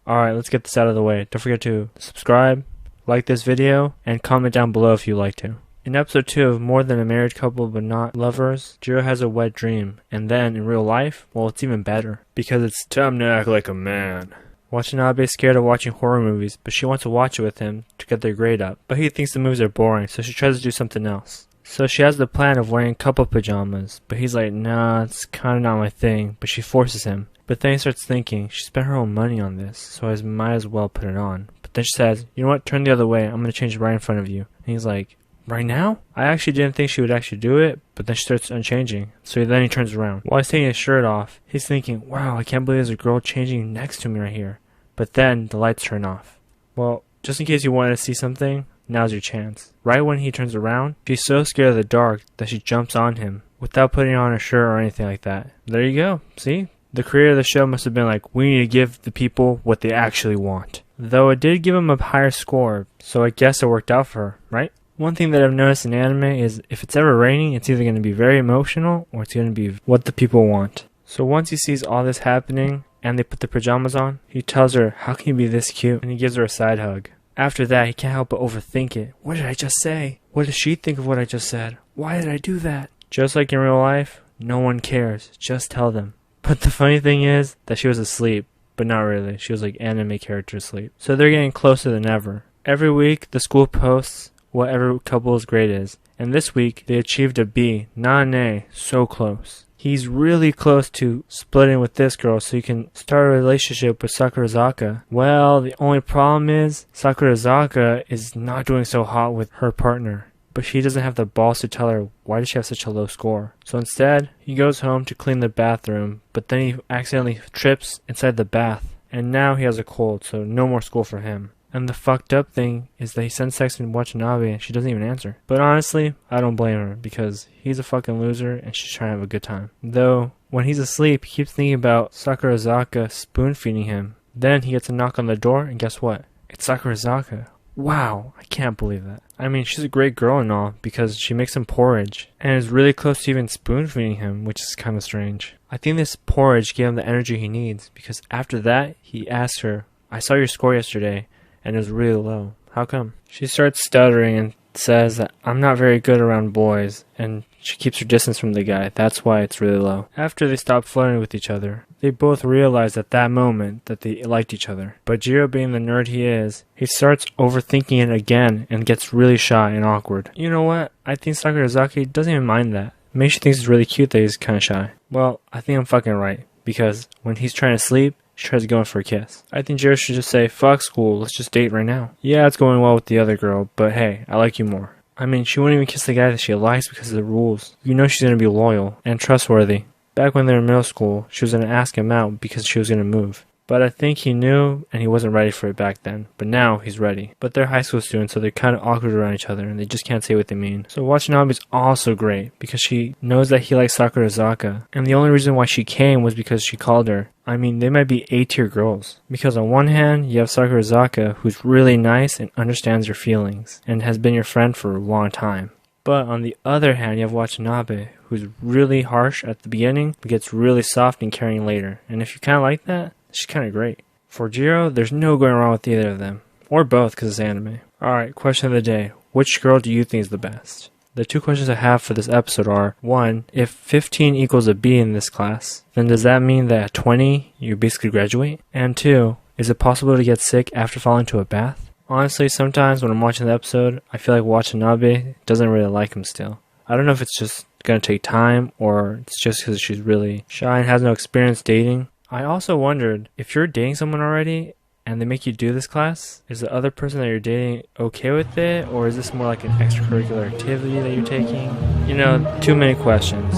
Alright, let's get this out of the way. Don't forget to subscribe, like this video, and comment down below if you'd like to. In episode 2 of More Than a Married Couple But Not Lovers, Jiro has a wet dream, and then in real life, well, it's even better, because it's time to act like a man. Watanabe is scared of watching horror movies, but she wants to watch it with him to get their grade up. But he thinks the movies are boring, so she tries to do something else. So she has the plan of wearing couple pajamas, but he's like, nah, it's kinda not my thing, but she forces him. But then he starts thinking, she spent her own money on this, so I might as well put it on. But then she says, you know what, turn the other way, I'm gonna change it right in front of you. And he's like, right now? I actually didn't think she would actually do it, but then she starts unchanging. So then he turns around. While he's taking his shirt off, he's thinking, wow, I can't believe there's a girl changing next to me right here. But then the lights turn off. Well, just in case you wanted to see something, now's your chance. Right when he turns around, she's so scared of the dark that she jumps on him without putting on a shirt or anything like that. There you go. See? The creator of the show must have been like, we need to give the people what they actually want. Though it did give him a higher score, so I guess it worked out for her, right? One thing that I've noticed in anime is if it's ever raining, it's either going to be very emotional or it's going to be what the people want. So once he sees all this happening and they put the pajamas on, he tells her, how can you be this cute? And he gives her a side hug. After that, he can't help but overthink it. What did I just say? What does she think of what I just said? Why did I do that? Just like in real life, no one cares. Just tell them. But the funny thing is that she was asleep, but not really. She was like anime character asleep. So they're getting closer than ever. Every week, the school posts what every couple's grade is. And this week, they achieved a B, not an A. So close. He's really close to splitting with this girl so he can start a relationship with Sakurazaka. Well, the only problem is Sakurazaka is not doing so hot with her partner. But she doesn't have the balls to tell her why does she have such a low score. So instead, he goes home to clean the bathroom, but then he accidentally trips inside the bath. And now he has a cold, so no more school for him. And the fucked up thing is that he sends text to Watanabe and she doesn't even answer. But honestly, I don't blame her because he's a fucking loser and she's trying to have a good time. Though, when he's asleep, he keeps thinking about Sakurazaka spoon feeding him. Then he gets a knock on the door and guess what? It's Sakurazaka. Wow, I can't believe that. I mean, she's a great girl and all because she makes him porridge and is really close to even spoon feeding him, which is kind of strange. I think this porridge gave him the energy he needs because after that, he asks her, I saw your score yesterday and it was really low. How come? She starts stuttering and says that I'm not very good around boys and she keeps her distance from the guy. That's why it's really low. After they stop flirting with each other, they both realize at that moment that they liked each other. But Jiro, being the nerd he is, he starts overthinking it again and gets really shy and awkward. You know what? I think Sakurazaki doesn't even mind that. Maybe she thinks it's really cute that he's kind of shy. Well, I think I'm fucking right. Because when he's trying to sleep, she tries to go in for a kiss. I think Jiro should just say, fuck school, let's just date right now. Yeah, it's going well with the other girl, but hey, I like you more. I mean, she wouldn't even kiss the guy that she likes because of the rules. You know she's going to be loyal and trustworthy. Back when they were in middle school, she was going to ask him out because she was going to move. But I think he knew and he wasn't ready for it back then. But now he's ready. But they're high school students, so they're kind of awkward around each other and they just can't say what they mean. So Watanabe's also great because she knows that he likes Sakurazaka. And the only reason why she came was because she called her. I mean, they might be A-tier girls. Because on one hand, you have Sakurazaka, who's really nice and understands your feelings and has been your friend for a long time. But on the other hand, you have Watanabe, who's really harsh at the beginning, but gets really soft and caring later. And if you kind of like that, she's kind of great. For Jiro, there's no going wrong with either of them. Or both, because it's anime. Alright, question of the day. Which girl do you think is the best? The two questions I have for this episode are, 1, if 15 equals a B in this class, then does that mean that at 20, you basically graduate? And 2, is it possible to get sick after falling into a bath? Honestly, sometimes when I'm watching the episode, I feel like Watanabe doesn't really like him still. I don't know if it's just gonna take time, or it's just because she's really shy and has no experience dating. I also wondered, if you're dating someone already, and they make you do this class, is the other person that you're dating okay with it, or is this more like an extracurricular activity that you're taking? You know, too many questions.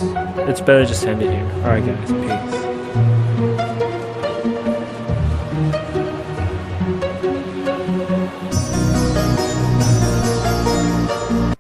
It's better just to end it here. Alright guys, peace.